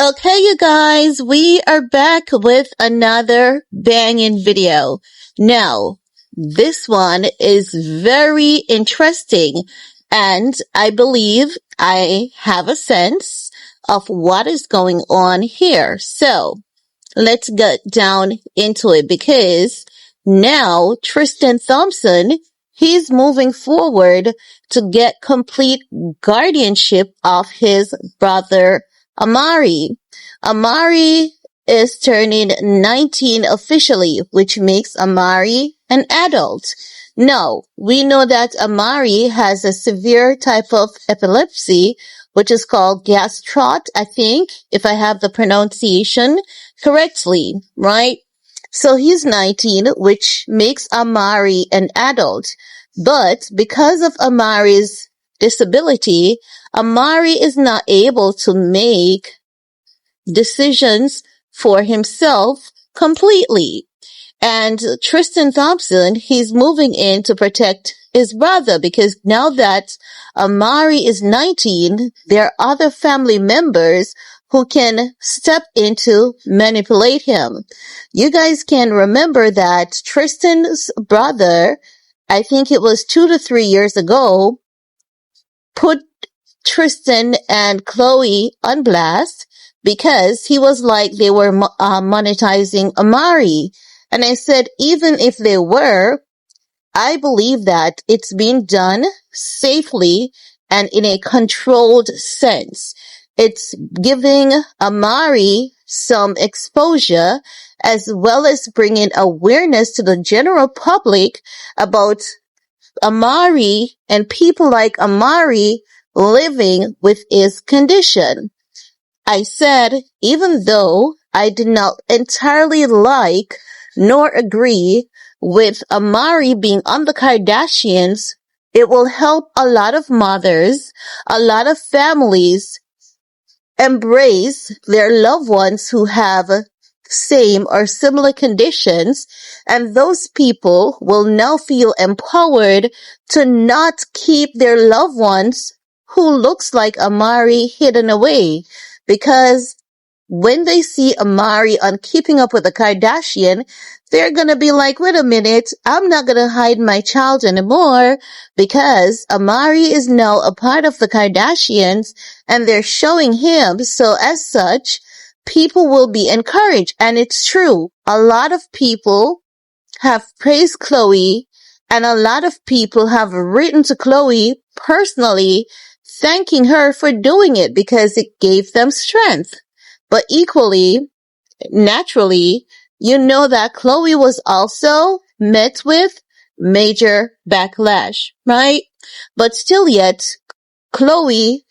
Okay, you guys, we are back with another banging video. Now, this one is very interesting, and I believe I have a sense of what is going on here. So, let's get down into it because now Tristanthompson, he's moving forward to get complete guardianship of his brother Amari. Amari is turning 19 officially, which makes Amari an adult. Now, we know that Amari has a severe type of epilepsy, which is called gastrot, I think, if I have the pronunciation correctly, right? So he's 19, which makes Amari an adult. But because of Amari's disability, Amari is not able to make decisions for himself completely. And Tristanthompson, he's moving in to protect his brother because now that Amari is 19, there are other family members who can step in to manipulate him. You guys can remember that Tristan's brother, I think it was 2 to 3 years ago, put Tristan and Khloe on blast because he was like they were monetizing Amari. And I said, even if they were, I believe that it's being done safely and in a controlled sense. It's giving Amari some exposure as well as bringing awareness to the general public about Amari and people like Amari living with his condition. I said, even though I did not entirely like nor agree with Amari being on the Kardashians, it will help a lot of mothers, a lot of families embrace their loved ones who have same or similar conditions, and those people will now feel empowered to not keep their loved ones who looks like Amari hidden away. Because when they see Amari on Keeping Up with the Kardashian, they're gonna be like, wait a minute, I'm not gonna hide my child anymore because Amari is now a part of the Kardashians and they're showing him. So as such, people will be encouraged. And it's true. A lot of people have praised Khloe and a lot of people have written to Khloe personally thanking her for doing it because it gave them strength. But equally, naturally, you know that Khloe was also met with major backlash, right? But still yet, Khloe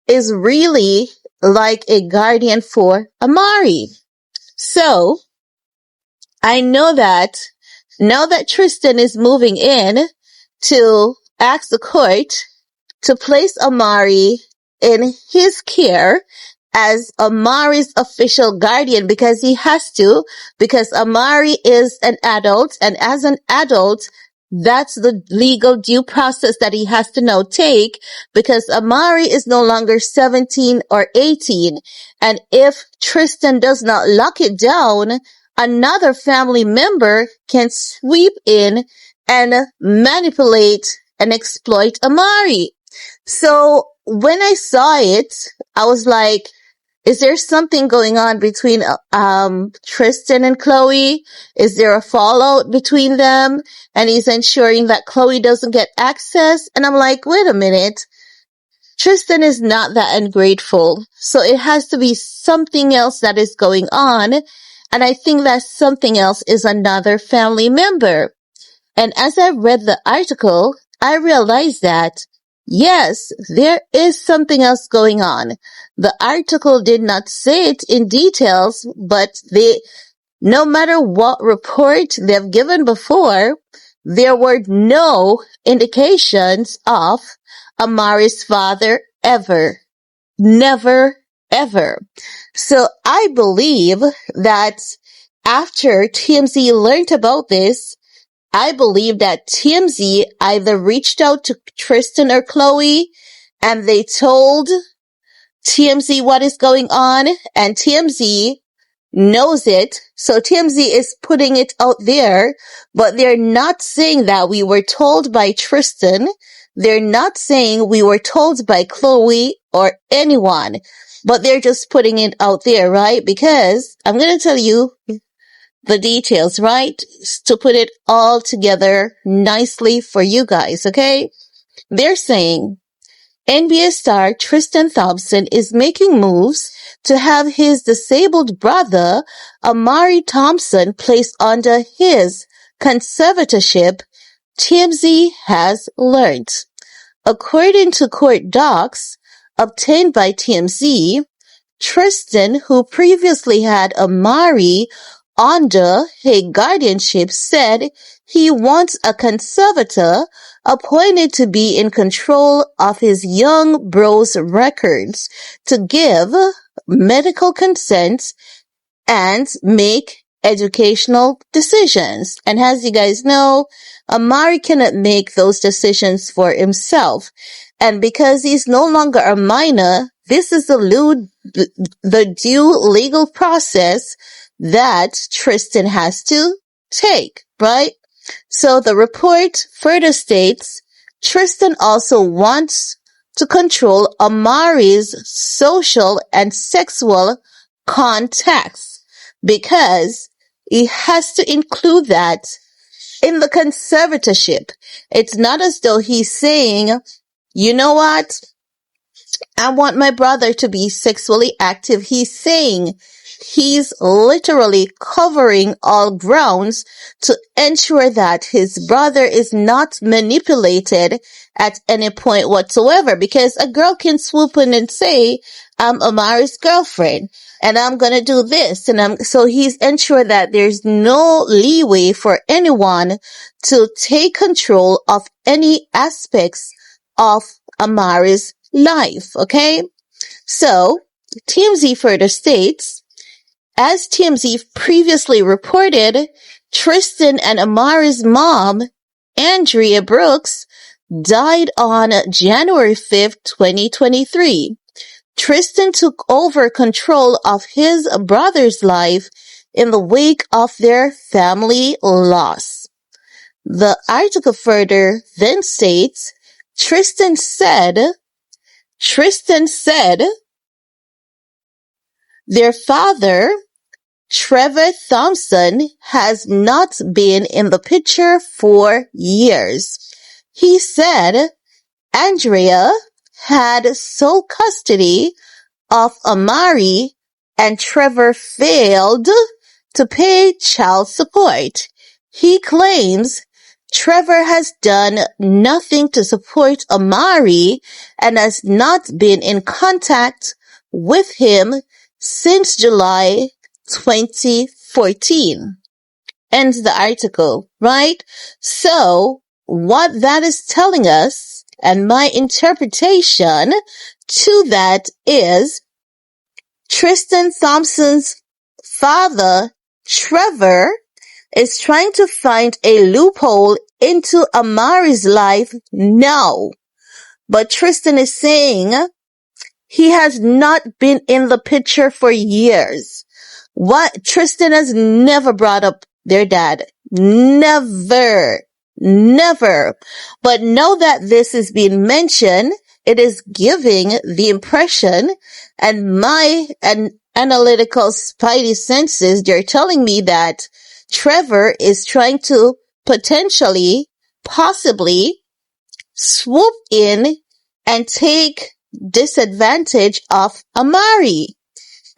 is really like a guardian for Amari. So, I know that now that Tristan is moving in to ask the court to place Amari in his care as Amari's official guardian because he has to, because Amari is an adult, and as an adult, that's the legal due process that he has to now take because Amari is no longer 17 or 18. And if Tristan does not lock it down, another family member can sweep in and manipulate and exploit Amari. So when I saw it, I was like, is there something going on between Tristan and Khloe? Is there a fallout between them? And he's ensuring that Khloe doesn't get access? And I'm like, wait a minute. Tristan is not that ungrateful. So it has to be something else that is going on. And I think that something else is another family member. And as I read the article, I realized that yes, there is something else going on. The article did not say it in details, but no matter what report they've given before, there were no indications of Amari's father ever. Never, ever. So I believe that after TMZ learned about this, I believe that TMZ either reached out to Tristan or Khloe and they told TMZ what is going on, and TMZ knows it. So TMZ is putting it out there, but they're not saying that we were told by Tristan. They're not saying we were told by Khloe or anyone, but they're just putting it out there, right? Because I'm going to tell you the details, right? To put it all together nicely for you guys, okay? They're saying NBA star Tristanthompson is making moves to have his disabled brother, Amari Thompson, placed under his conservatorship, TMZ has learned. According to court docs obtained by TMZ, Tristan, who previously had Amari under his guardianship, said he wants a conservator appointed to be in control of his young bro's records to give medical consent and make educational decisions. And as you guys know, Amari cannot make those decisions for himself. And because he's no longer a minor, this is the due legal process that Tristan has to take, right? So the report further states, Tristan also wants to control Amari's social and sexual contacts because he has to include that in the conservatorship. It's not as though he's saying, you know what? I want my brother to be sexually active. He's saying he's literally covering all grounds to ensure that his brother is not manipulated at any point whatsoever, because a girl can swoop in and say, I'm Amari's girlfriend and I'm going to do this. And so he's ensured that there's no leeway for anyone to take control of any aspects of Amari's life. Okay. So TMZ further states, as TMZ previously reported, Tristan and Amari's mom, Andrea Brooks, died on January 5th, 2023. Tristan took over control of his brother's life in the wake of their family loss. The article further then states, Tristan said, their father, Trevor Thompson, has not been in the picture for years. He said Andrea had sole custody of Amari and Trevor failed to pay child support. He claims Trevor has done nothing to support Amari and has not been in contact with him since July 2014. Ends the article, right? So what that is telling us, and my interpretation to that, is Tristanthompson's father, Trevor, is trying to find a loophole into Amari's life now. But Tristan is saying he has not been in the picture for years. What? Tristan has never brought up their dad. Never. But now that this is being mentioned, it is giving the impression, and my analytical spidey senses, they're telling me that Trevor is trying to possibly swoop in and take disadvantage of Amari.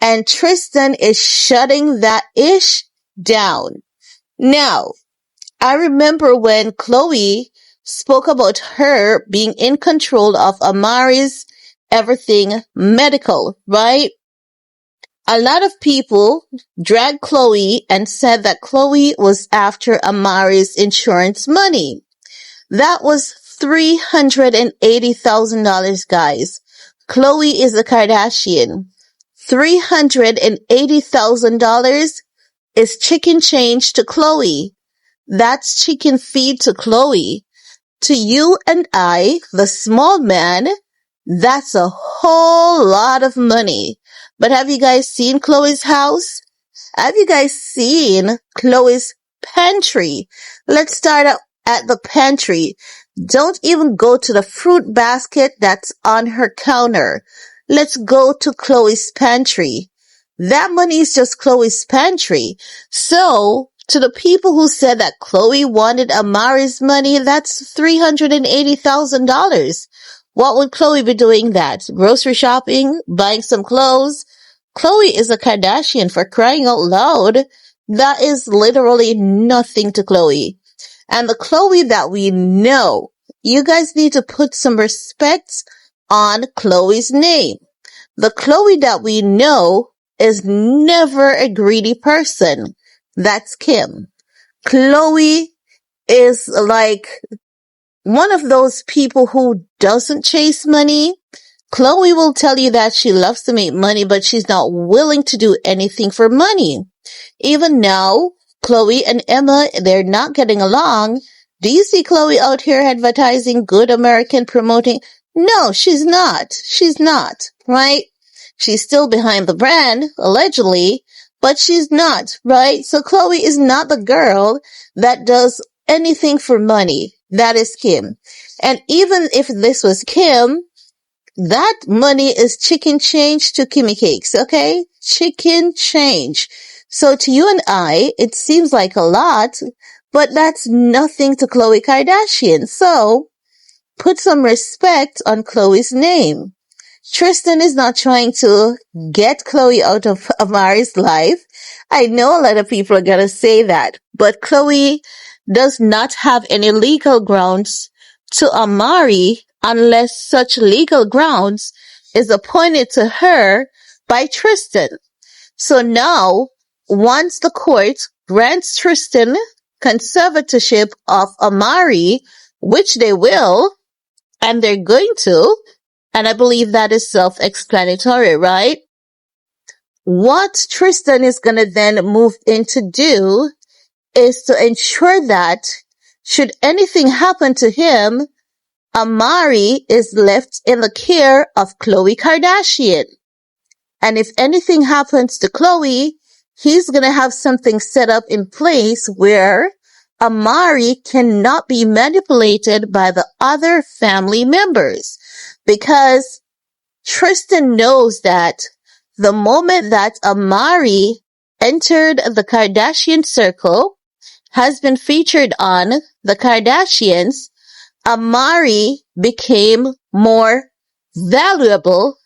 And Tristan is shutting that ish down. Now, I remember when Khloe spoke about her being in control of Amari's everything medical, right? A lot of people dragged Khloe and said that Khloe was after Amari's insurance money. That was $380,000, guys. Khloe is a Kardashian. $380,000 is chicken change to Khloe. That's chicken feed to Khloe. To you and I, the small man, That's a whole lot of money. But have you guys seen Khloe's house? Have you guys seen Khloe's pantry? Let's start out at the pantry. Don't even go to the fruit basket that's on her counter. Let's go to Khloe's pantry. That money is just Khloe's pantry. So, to the people who said that Khloe wanted Amari's money, that's $380,000. What would Khloe be doing that? Grocery shopping? Buying some clothes? Khloe is a Kardashian, for crying out loud. That is literally nothing to Khloe. And the Khloe that we know, you guys need to put some respect on Khloe's name. The Khloe that we know is never a greedy person. That's Kim. Khloe is like one of those people who doesn't chase money. Khloe will tell you that she loves to make money, but she's not willing to do anything for money. Even now, Khloe and Emma, they're not getting along. Do you see Khloe out here advertising Good American, promoting? No, she's not. She's not, right? She's still behind the brand, allegedly, but she's not, right? So Khloe is not the girl that does anything for money. That is Kim. And even if this was Kim, that money is chicken change to Kimmy Cakes, okay? Chicken change. So to you and I, it seems like a lot, but that's nothing to Khloe Kardashian. So put some respect on Khloe's name. Tristan is not trying to get Khloe out of Amari's life. I know a lot of people are going to say that, but Khloe does not have any legal grounds to Amari unless such legal grounds is appointed to her by Tristan. So now, once the court grants Tristan conservatorship of Amari, which they will, and they're going to, and I believe that is self-explanatory, right? What Tristan is going to then move in to do is to ensure that should anything happen to him, Amari is left in the care of Khloe Kardashian. And if anything happens to Khloe, he's going to have something set up in place where Amari cannot be manipulated by the other family members. Because Tristan knows that the moment that Amari entered the Kardashian circle, has been featured on the Kardashians, Amari became more valuable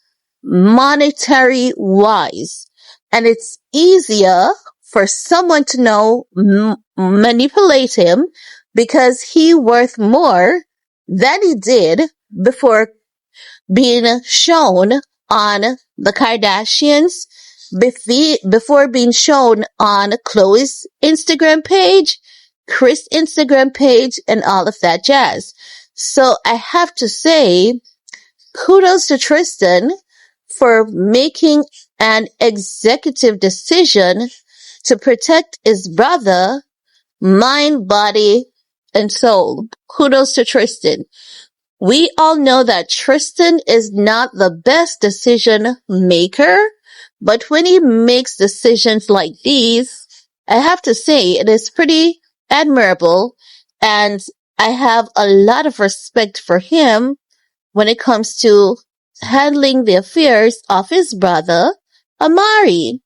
monetary wise. And it's easier for someone to know, manipulate him because he worth more than he did before being shown on the Kardashians, before being shown on Khloe's Instagram page, Kris' Instagram page, and all of that jazz. So I have to say, kudos to Tristan for making an executive decision to protect his brother, mind, body, and soul. Kudos to Tristan. We all know that Tristan is not the best decision maker, but when he makes decisions like these, I have to say it is pretty admirable, and I have a lot of respect for him when it comes to handling the affairs of his brother, Amari.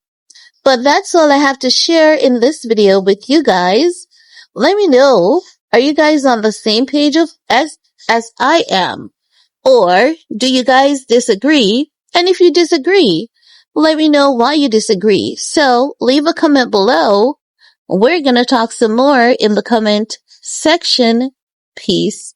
But that's all I have to share in this video with you guys. Let me know, are you guys on the same page as I am? Or do you guys disagree? And if you disagree, let me know why you disagree. So leave a comment below. We're going to talk some more in the comment section. Peace